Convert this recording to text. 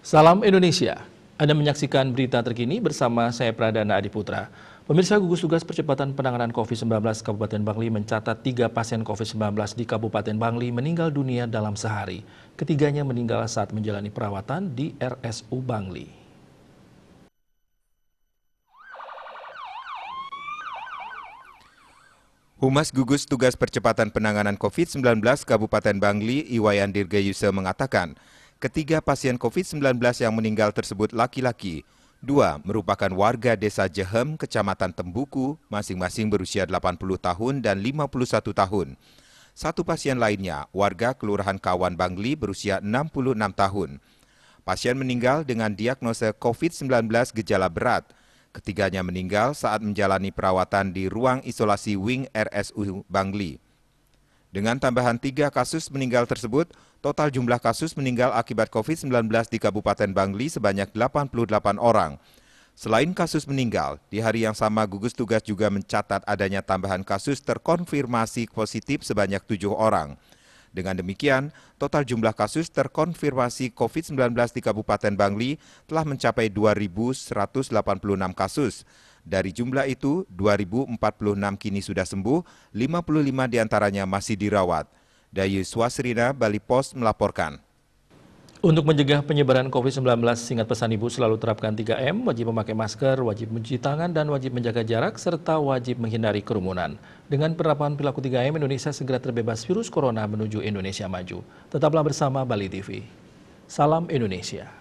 Salam Indonesia. Anda menyaksikan berita terkini bersama saya Pradana Adiputra. Pemirsa, gugus tugas percepatan penanganan COVID-19 Kabupaten Bangli mencatat 3 pasien COVID-19 di Kabupaten Bangli meninggal dunia dalam sehari. Ketiganya meninggal saat menjalani perawatan di RSU Bangli. Humas Gugus Tugas Percepatan Penanganan COVID-19 Kabupaten Bangli, Iwayan Dirgayuse mengatakan, ketiga pasien COVID-19 yang meninggal tersebut laki-laki. 2 merupakan warga desa Jehem, Kecamatan Tembuku, masing-masing berusia 80 tahun dan 51 tahun. Satu pasien lainnya, warga Kelurahan Kawan Bangli berusia 66 tahun. Pasien meninggal dengan diagnosa COVID-19 gejala berat. Ketiganya meninggal saat menjalani perawatan di ruang isolasi Wing RSU Bangli. Dengan tambahan 3 kasus meninggal tersebut, total jumlah kasus meninggal akibat COVID-19 di Kabupaten Bangli sebanyak 88 orang. Selain kasus meninggal, di hari yang sama gugus tugas juga mencatat adanya tambahan kasus terkonfirmasi positif sebanyak 7 orang. Dengan demikian, total jumlah kasus terkonfirmasi COVID-19 di Kabupaten Bangli telah mencapai 2.186 kasus. Dari jumlah itu, 2.046 kini sudah sembuh, 55 diantaranya masih dirawat. Dayu Swasrina, Bali Post melaporkan. Untuk mencegah penyebaran COVID-19, singkat pesan Ibu selalu terapkan 3M, wajib memakai masker, wajib mencuci tangan, dan wajib menjaga jarak, serta wajib menghindari kerumunan. Dengan penerapan perilaku 3M, Indonesia segera terbebas virus corona menuju Indonesia maju. Tetaplah bersama Bali TV. Salam Indonesia.